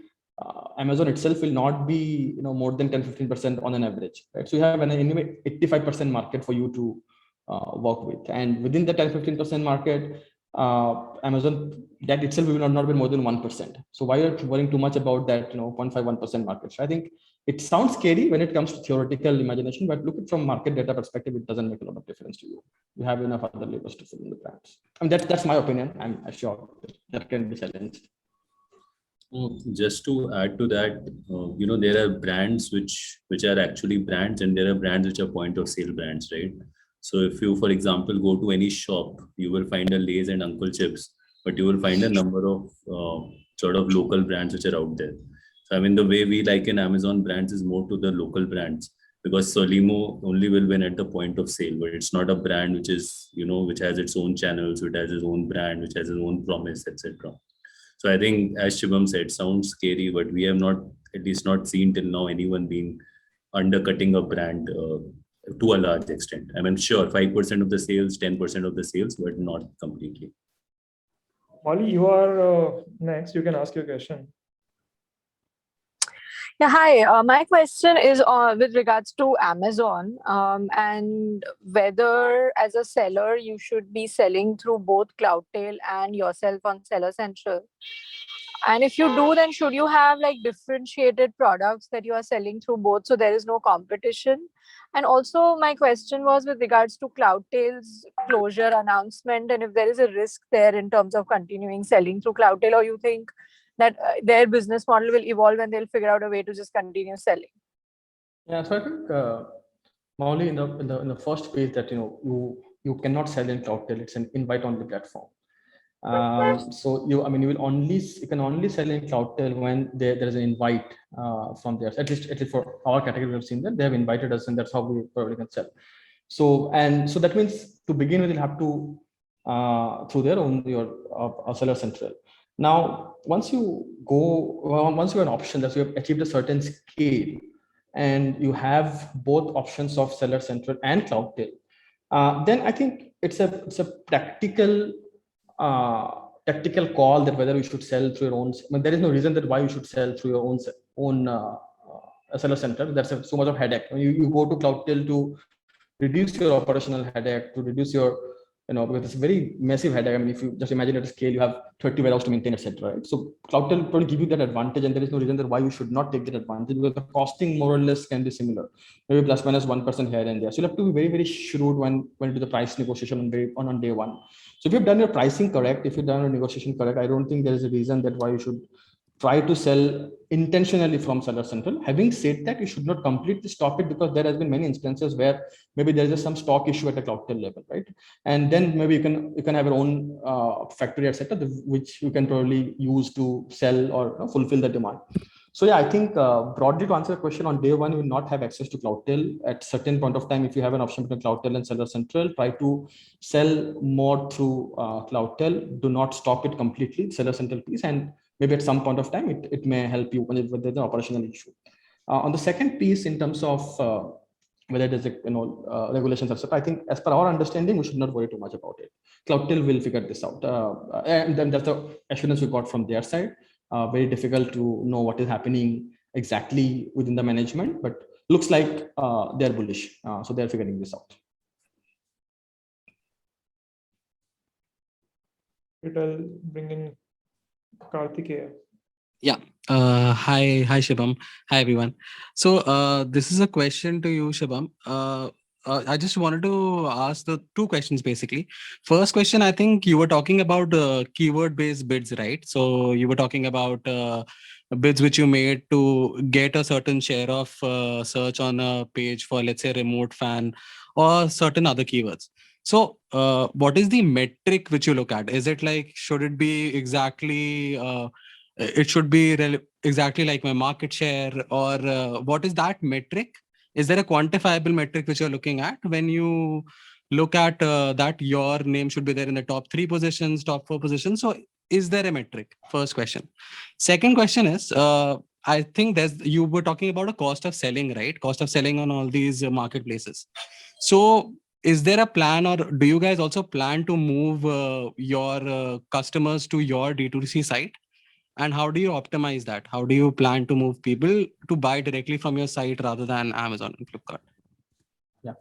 Amazon itself will not be more than 10-15% on an average, right? So you have an anyway 85% market for you to work with, and within the 10-15% market, Amazon that itself will not be more than 1%. So why are you worrying too much about that 0.51% market share? I think it sounds scary when it comes to theoretical imagination, but look at from market data perspective, it doesn't make a lot of difference to you. You have enough other levers to fill in the brands. I mean, that's my opinion. I'm sure that can be challenged. Just to add to that, there are brands which are actually brands, and there are brands which are point of sale brands, right? So if you, for example, go to any shop, you will find a Lay's and Uncle Chips, but you will find a number of sort of local brands which are out there. So I mean, the way we like in Amazon brands is more to the local brands, because Solimo only will win at the point of sale, but it's not a brand which is, which has its own channels, which has its own brand, which has its own promise, etc. So I think, as Shubham said, sounds scary, but we have not, at least not seen till now, anyone being undercutting a brand to a large extent. I mean, sure, 5% of the sales, 10% of the sales, but not completely. Molly, you are next. You can ask your question. Yeah, hi. My question is with regards to Amazon and whether as a seller you should be selling through both Cloudtail and yourself on Seller Central. And if you do, then should you have like differentiated products that you are selling through both so there is no competition? And also, my question was with regards to Cloudtail's closure announcement, and if there is a risk there in terms of continuing selling through Cloudtail, or you think that their business model will evolve and they'll figure out a way to just continue selling? Yeah, so I think Mauli, in the first page that you cannot sell in Cloudtail. It's an invite only platform. So you can only sell in Cloudtail when there is an invite from there. At least for our category, we have seen that they have invited us, and that's how we probably can sell. So that means to begin with, you'll have to through their own your Seller Central. Now, once you have an option that you have achieved a certain scale, and you have both options of Seller Central and Cloudtail, then I think it's a tactical call that whether you should sell through your own. There is no reason that why you should sell through your own Seller Center. That's so much of headache. You go to Cloudtail to reduce your operational headache, to reduce your because it's a very massive headache. If you just imagine at a scale, you have 30 warehouse to maintain, etc. Right? So Cloudtail will probably give you that advantage, and there is no reason that why you should not take that advantage, because the costing more or less can be similar, maybe plus minus 1% here and there. So you have to be very, very shrewd when you do the price negotiation on day one. So if you've done your pricing correct, if you've done your negotiation correct, I don't think there is a reason that why you should try to sell intentionally from Seller Central. Having said that, you should not completely stop it, because there has been many instances where maybe there is some stock issue at a Cloudtail level, right? And then maybe you can have your own factory, etc., which you can probably use to sell or fulfill the demand. So yeah, I think broadly to answer the question, on day one, you will not have access to Cloudtail. At certain point of time, if you have an option between Cloudtail and Seller Central, try to sell more through Cloudtail. Do not stop it completely, Seller Central piece, and maybe at some point of time, it may help you when there's an operational issue. On the second piece, in terms of whether there's regulations, etc., I think as per our understanding, we should not worry too much about it. Cloudtail will figure this out, and then that's the assurance we got from their side. Very difficult to know what is happening exactly within the management, but looks like they're bullish, so they're figuring this out. It'll bring in Karthikeya. Yeah. Hi, Shubham. Hi, everyone. So this is a question to you, Shubham. I just wanted to ask the two questions, basically. First question, I think you were talking about keyword-based bids, right? So you were talking about bids which you made to get a certain share of search on a page for, let's say, remote fan or certain other keywords. So what is the metric which you look at? Is it like, should it be exactly, it should be exactly like my market share, or what is that metric? Is there a quantifiable metric which you're looking at when you look at that your name should be there in the top 3 positions, top 4 positions? So is there a metric? First question. Second question is, I think you were talking about a cost of selling, right? Cost of selling on all these marketplaces. So is there a plan, or do you guys also plan to move your customers to your D2C site? And how do you optimize that? How do you plan to move people to buy directly from your site rather than Amazon and Flipkart? Yeah.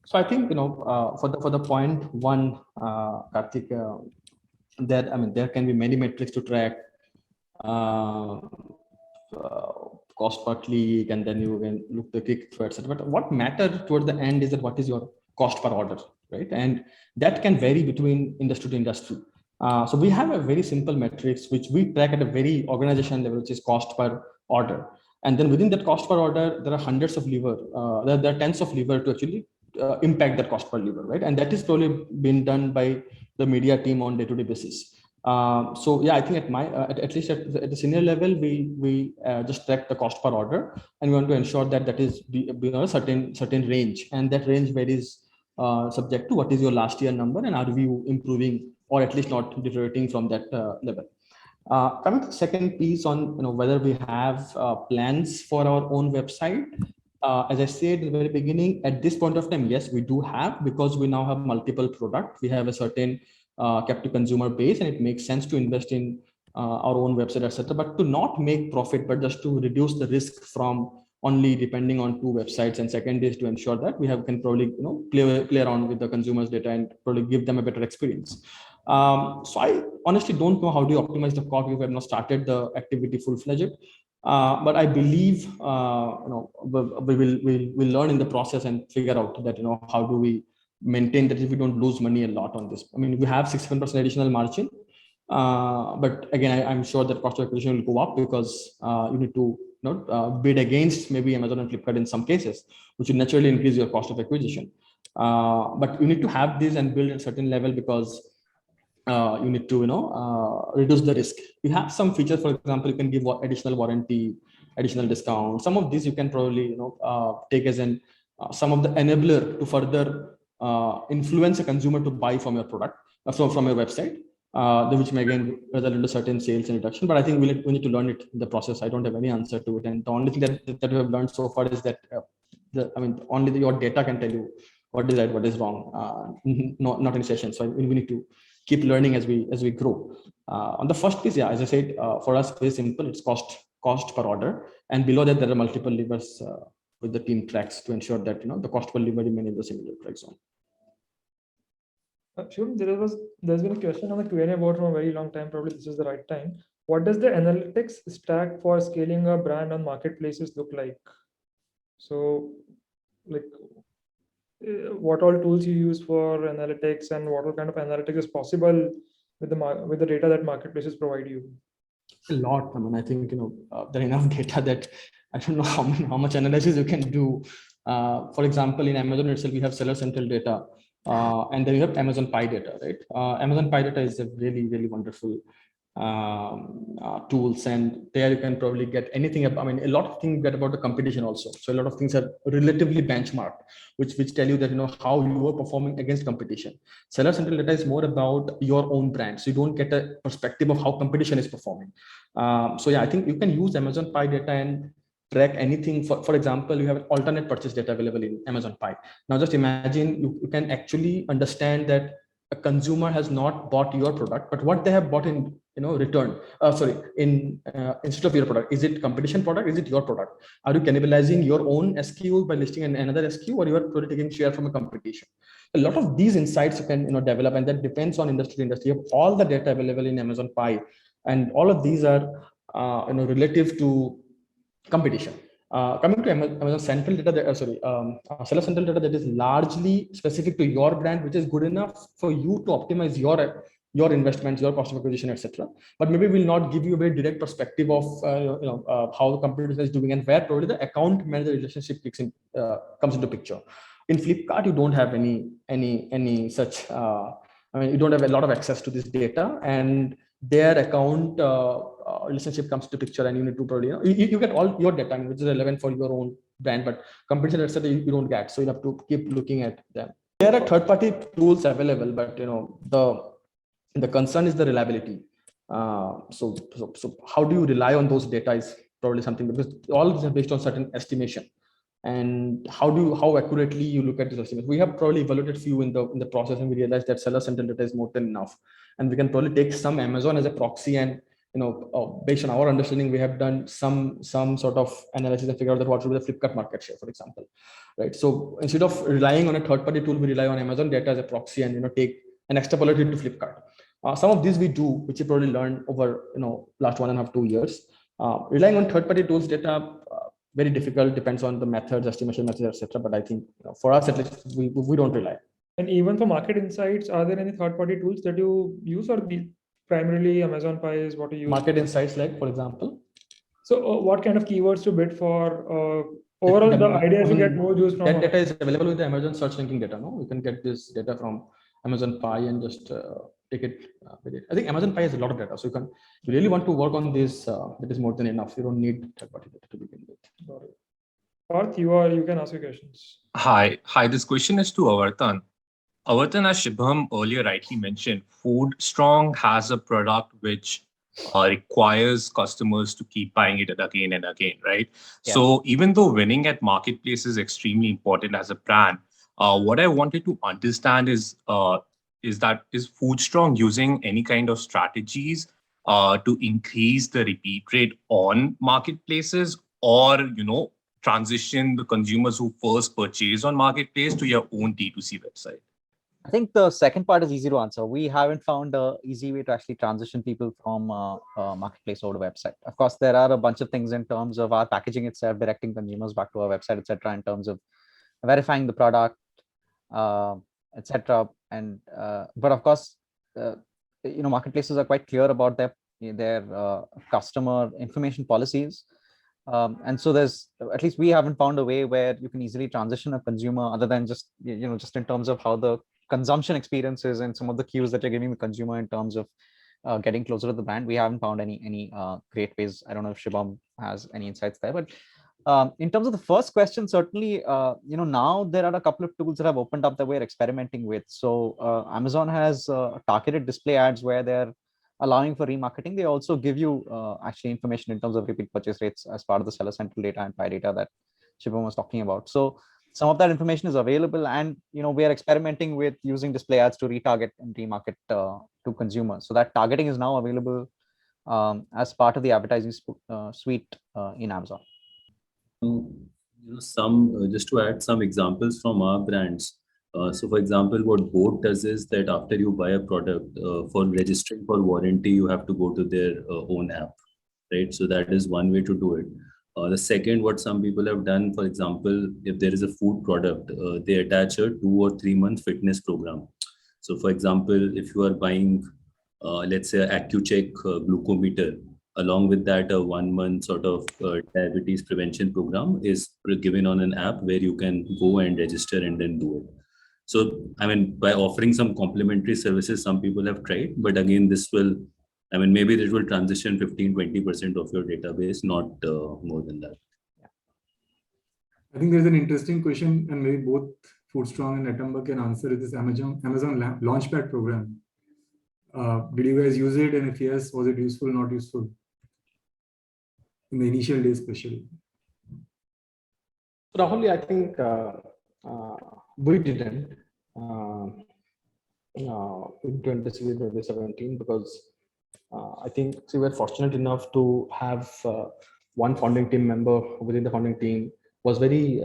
So I think, for the point one, Karthik, there can be many metrics to track. Cost per click, and then you can look the click through, etc. But what matters towards the end is that what is your cost per order, right? And that can vary between industry to industry. So we have a very simple metrics which we track at a very organization level, which is cost per order. And then within that cost per order, there are hundreds of levers. There are tens of levers to actually impact that cost per lever, right? And that is probably been done by the media team on day-to-day basis. So yeah, I think at least at the senior level, we just track the cost per order, and we want to ensure that is a certain range, and that range varies subject to what is your last year number, and are we improving or at least not deteriorating from that level. Coming to the second piece on whether we have plans for our own website. As I said at the very beginning, at this point of time, yes, we do have, because we now have multiple products. We have a certain captive consumer base, and it makes sense to invest in our own website, etc. But to not make profit, but just to reduce the risk from only depending on 2 websites. And second is to ensure that we can probably play around with the consumers' data and probably give them a better experience. So I honestly don't know how do you optimize the cost. We have not started the activity full-fledged. But I believe we'll learn in the process and figure out that how do we maintain that if we don't lose money a lot on this. I mean, we have 6-7% additional margin, but again, I'm sure that cost of acquisition will go up because you need to bid against maybe Amazon and Flipkart in some cases, which will naturally increase your cost of acquisition. But you need to have this and build at a certain level because you need to reduce the risk. You have some features, for example, you can give additional warranty, additional discount. Some of these you can probably take as an some of the enabler to further influence a consumer to buy from your product, from your website, which may again result into certain sales and reduction. But I think we need to learn it in the process. I don't have any answer to it, and the only thing that we have learned so far is that only your data can tell you what is right, what is wrong. Not in session. So we need to keep learning as we grow. On the first piece, as I said, for us, very simple. It's cost per order, and below that there are multiple levers with the team tracks to ensure that the cost per lever remain in the similar price zone. Sure, there's been a question on the Q&A board from a very long time. Probably this is the right time. What does the analytics stack for scaling a brand on marketplaces look like? So, like, what all tools you use for analytics, and what all kind of analytics is possible with the data that marketplaces provide you? A lot. I mean, I think there are enough data that I don't know how much analysis you can do. For example, in Amazon itself, we have Seller Central data. And then you have Amazon Pie data, right? Amazon Pie data is a really, really wonderful tools, and there you can probably get anything. I mean, a lot of things get about the competition also. So a lot of things are relatively benchmarked, which tell you that how you are performing against competition. Seller Central data is more about your own brand, so you don't get a perspective of how competition is performing. So yeah, I think you can use Amazon Pie data and track anything. For example, you have alternate purchase data available in Amazon Pie. Now just imagine you can actually understand that a consumer has not bought your product, but what they have bought in return, instead of your product. Is it competition product? Is it your product? Are you cannibalizing your own SKU by listing another SKU, or you are probably taking share from a competition? A lot of these insights you can develop, and that depends on industry to industry. You have all the data available in Amazon Pie, and all of these are relative to competition. Coming to Amazon Central data, Seller Central data that is largely specific to your brand, which is good enough for you to optimize your investments, your cost of acquisition, etc. But maybe will not give you a very direct perspective of how the competition is doing, and where probably the account manager relationship comes into picture. In Flipkart, you don't have any such. You don't have a lot of access to this data, and their account relationship comes to picture, and you need to probably you get all your data, which is relevant for your own brand, but competition, etc., you don't get. So you have to keep looking at them. There are third-party tools available, but the concern is the reliability. So how do you rely on those data is probably something, because all is based on certain estimation, and how accurately you look at this estimate. We have probably evaluated few in the process, and we realized that Seller Central data is more than enough, and we can probably take some Amazon as a proxy, and based on our understanding, we have done some sort of analysis and figure out that what should be the Flipkart market share, for example, right? So instead of relying on a third-party tool, we rely on Amazon data as a proxy, and take and extrapolate it to Flipkart. Some of these we do, which we probably learned over last 1.5-2 years. Relying on third-party tools data, very difficult, depends on the methods, estimation methods, etc. But I think for us, at least, we don't rely. And even for market insights, are there any third-party tools that you use, or primarily Amazon Pie is what you use? Market insights, like, for example. So what kind of keywords to bid for? Overall, the idea is to get more views from that data is available with the Amazon search ranking data. No, you can get this data from Amazon Pie and just take it with it. I think Amazon Pie has a lot of data, so you really want to work on this. That is more than enough. You don't need third-party data to begin with. Got it. Parth, you can ask your questions. Hi. This question is to Avartan. Avartan, as Shubham earlier rightly mentioned, FoodStrong has a product which requires customers to keep buying it again and again, right? Yeah. So even though winning at marketplace is extremely important as a brand, what I wanted to understand is FoodStrong using any kind of strategies to increase the repeat rate on marketplaces, or transition the consumers who first purchase on marketplace to your own D2C website? I think the second part is easy to answer. We haven't found a easy way to actually transition people from marketplace over to website. Of course, there are a bunch of things in terms of our packaging itself, directing consumers back to our website, etc., in terms of verifying the product, etc. And but of course, marketplaces are quite clear about their customer information policies. And so there's, at least we haven't found a way where you can easily transition a consumer other than just just in terms of how the consumption experiences and some of the cues that you're giving the consumer in terms of getting closer to the brand. We haven't found any great ways. I don't know if Shubham has any insights there, but in terms of the first question, certainly, now there are a couple of tools that have opened up that we're experimenting with. So Amazon has targeted display ads where they're allowing for remarketing. They also give you actually information in terms of repeat purchase rates as part of the seller central data and pie data that Shubham was talking about. So some of that information is available, and we are experimenting with using display ads to retarget and remarket to consumers. So that targeting is now available as part of the advertising suite in Amazon. Just to add some examples from our brands. So for example, what Boat does is that after you buy a product, for registering for warranty, you have to go to their own app, right? So that is one way to do it. The second, what some people have done, for example, if there is a food product, they attach a 2 or 3 month fitness program. So for example, if you are buying, let's say, AccuCheck glucometer, along with that, a 1 month sort of diabetes prevention program is given on an app where you can go and register and then do it. So, I mean, by offering some complementary services, some people have tried, but again, this will, maybe it will transition 15-20% of your database, not more than that. I think there's an interesting question, and maybe both Foodstrong and Atamba can answer it. This Amazon Launchpad program. Did you guys use it? And if yes, was it useful or not useful? In the initial days, especially. Rahul, I think we didn't in 2017 because I think we were fortunate enough to have one founding team member within the founding team was very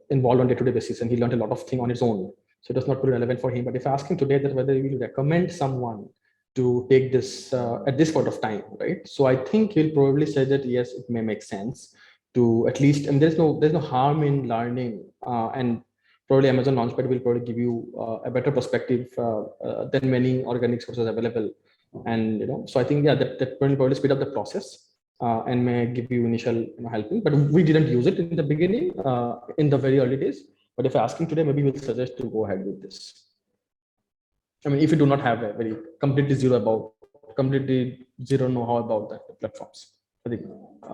involved on day-to-day basis, and he learned a lot of things on his own. So it was not very relevant for him. But if I ask him today that whether he will recommend someone to take this at this point of time, right? So I think he'll probably say that yes, it may make sense to at least, and there's no harm in learning, and probably Amazon Launchpad will probably give you a better perspective than many organic sources available. And so I think that will probably speed up the process and may give you initial helping. But we didn't use it in the beginning, in the very early days. But if I ask him today, maybe we'll suggest to go ahead with this. If you do not have a very completely zero know-how about the platforms. I think,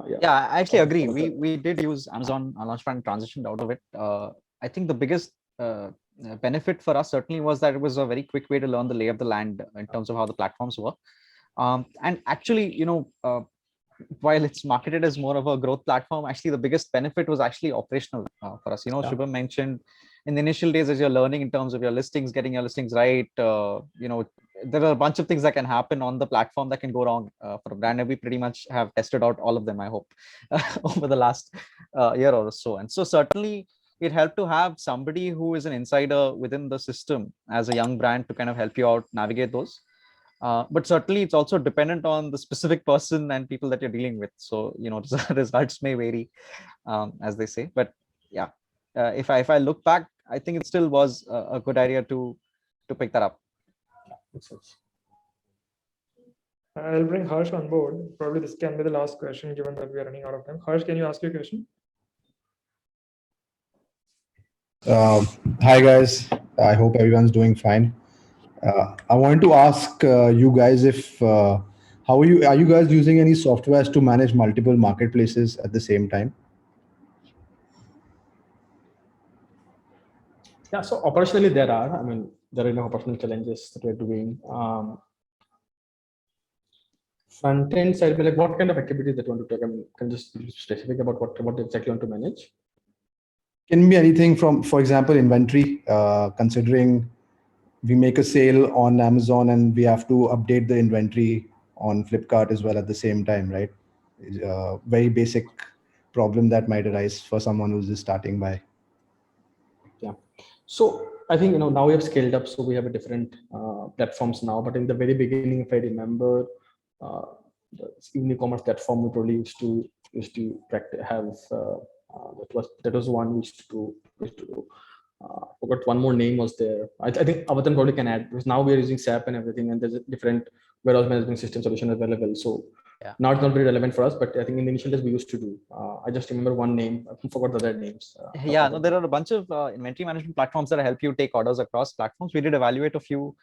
yeah, I actually agree. We did use Amazon Launchpad and transitioned out of it. I think the biggest benefit for us certainly was that it was a very quick way to learn the lay of the land in terms of how the platforms work. And actually, while it's marketed as more of a growth platform, actually the biggest benefit was actually operational for us. Shubham mentioned in the initial days, as you're learning in terms of your listings, getting your listings right, there are a bunch of things that can happen on the platform that can go wrong for a brand, and we pretty much have tested out all of them, I hope, over the last year or so. And so certainly it helped to have somebody who is an insider within the system as a young brand to kind of help you out navigate those. But certainly it's also dependent on the specific person and people that you're dealing with. So, results may vary, as they say. But yeah, if I look back, I think it still was a good idea to pick that up. I'll bring Harsh on board. Probably this can be the last question, given that we are running out of time. Harsh, can you ask your question? Hi guys, I hope everyone's doing fine. I wanted to ask you guys if how are you guys using any softwares to manage multiple marketplaces at the same time? Yeah, so operationally there are. There are operational challenges that we're doing. Front end side, like what kind of activities that you want to take? Can you just be specific about what exactly you want to manage? Can be anything from, for example, inventory, considering we make a sale on Amazon and we have to update the inventory on Flipkart as well at the same time, right? Very basic problem that might arise for someone who's just starting by. Yeah. So I think now we have scaled up, so we have a different platforms now. But in the very beginning, if I remember, the e-commerce platform we probably used to practice have that was one we used to do. Forgot one more name was there. I think Avatan probably can add, because now we are using SAP and everything, and there's a different warehouse management system solution available. So Yeah. now it's not very relevant for us, but I think in the initial days we used to do. I just remember one name. I forgot the other names. Yeah, no, there are a bunch of inventory management platforms that help you take orders across platforms. We did evaluate a few.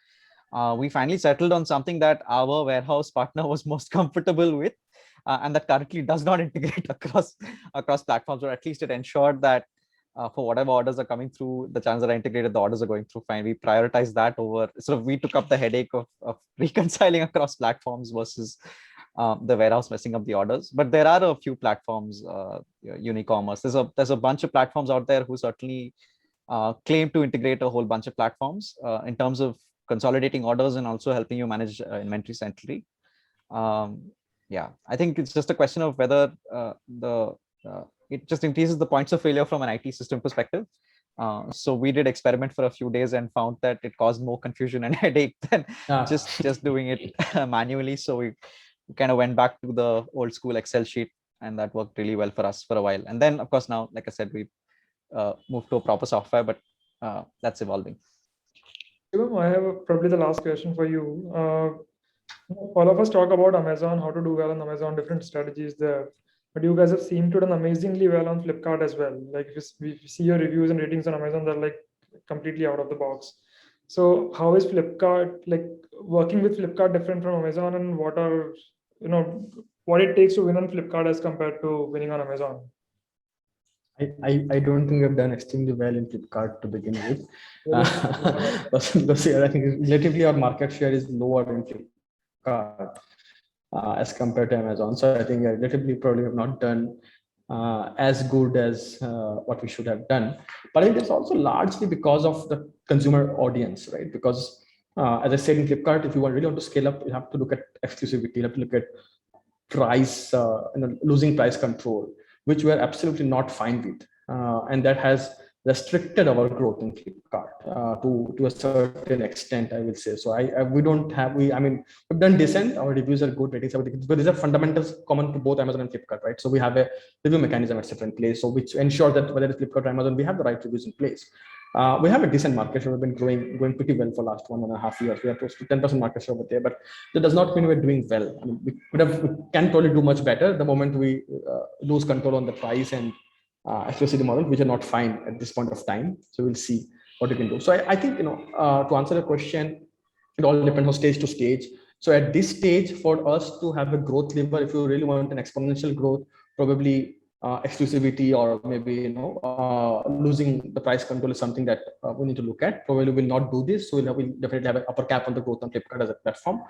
We finally settled on something that our warehouse partner was most comfortable with, and that currently does not integrate across platforms, or at least it ensured that for whatever orders are coming through the channels that are integrated, the orders are going through fine. We prioritize that over. So we took up the headache of reconciling across platforms versus the warehouse messing up the orders. But there are a few platforms, Unicommerce. There's a bunch of platforms out there who certainly claim to integrate a whole bunch of platforms in terms of consolidating orders and also helping you manage inventory centrally. Yeah, I think it's just a question of whether it just increases the points of failure from an IT system perspective. So we did experiment for a few days and found that it caused more confusion and headache than just doing it manually. So we kind of went back to the old school Excel sheet, and that worked really well for us for a while. And then, of course, now, like I said, we moved to a proper software, but that's evolving. Shivam, I have probably the last question for you. All of us talk about Amazon, how to do well on Amazon, different strategies there. But you guys have seemed to done amazingly well on Flipkart as well. Like if we see your reviews and ratings on Amazon, they're like completely out of the box. So how is Flipkart, like working with Flipkart, different from Amazon, and what are, what it takes to win on Flipkart as compared to winning on Amazon? I don't think we've done extremely well in Flipkart to begin with. Because I think relatively our market share is lower in Flipkart as compared to Amazon. So I think relatively probably have not done as good as what we should have done. But I think it's also largely because of the consumer audience, right? Because as I said, in Flipkart, if you really want to scale up, you have to look at exclusivity, you have to look at price, losing price control, which we are absolutely not fine with. And that has restricted our growth in Flipkart to a certain extent, I will say. So we've done decent, our reviews are good, ratings are good, but these are fundamentals common to both Amazon and Flipkart, right? So we have a review mechanism, etc. in place, so which ensure that whether it's Flipkart or Amazon, we have the right reviews in place. We have a decent market share. We've been going pretty well for last 1.5 years. We are close to 10% market share over there, but that does not mean we're doing well. I mean, we can probably do much better the moment we lose control on the price and especially the model, which are not fine at this point of time. So we'll see what we can do. So I think, to answer the question, it all depends on stage to stage. So at this stage, for us to have a growth lever, if you really want an exponential growth, probably exclusivity or maybe losing the price control is something that we need to look at. Probably will not do this, so we'll definitely have an upper cap on the growth on Flipkart as a platform.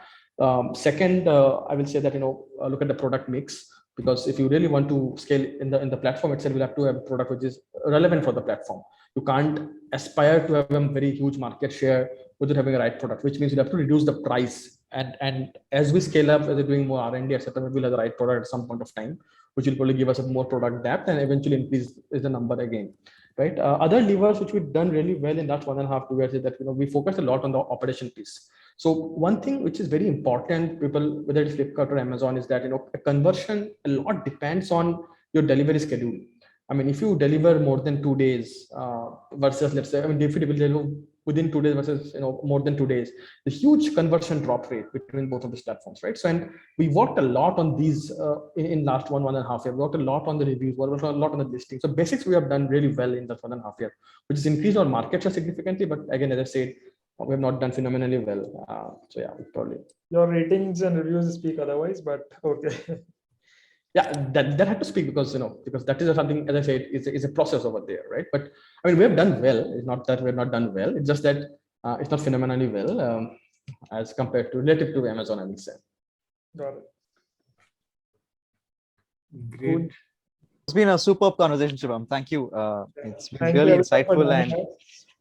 Second, I will say that look at the product mix, because if you really want to scale in the platform itself, you'll have to have a product which is relevant for the platform. You can't aspire to have a very huge market share without having a right product, which means you have to reduce the price. And as we scale up, as we're doing more R&D, etc., we'll have the right product at some point of time, which will probably give us a more product depth and eventually increase the number again, right? Other levers which we've done really well in last 1.5 years is that we focus a lot on the operation piece. So one thing which is very important, people, whether it's Flipkart or Amazon, is that a conversion a lot depends on your delivery schedule. I mean, if you deliver more than 2 days versus, let's say, if you deliver within 2 days versus more than 2 days, the huge conversion drop rate between both of these platforms, right? So, and we worked a lot on these in last 1.5 years. We worked a lot on the reviews, we worked a lot on the listing. So basics we have done really well in the 1.5 years, which has increased our market share significantly. But again, as I said, we have not done phenomenally well. So yeah, probably. Your ratings and reviews speak otherwise, but okay. Yeah, that had to speak because because that is something, as I said, is a process over there, right? But I mean, we have done well. It's not that we have not done well. It's just that it's not phenomenally well as compared to relative to Amazon, I would say. Got it. Great. It's been a superb conversation, Shivam. Thank you. It's been Thank really you everyone for insightful, joining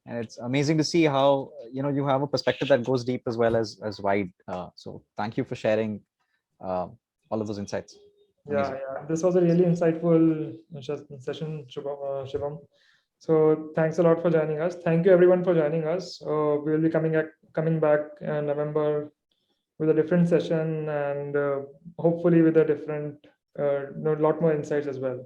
and us. it's amazing to see how you have a perspective that goes deep as well as wide. So thank you for sharing all of those insights. Yeah, this was a really insightful session, Shivam. So thanks a lot for joining us. Thank you everyone for joining us. We will be coming back in November with a different session and hopefully with a different, lot more insights as well.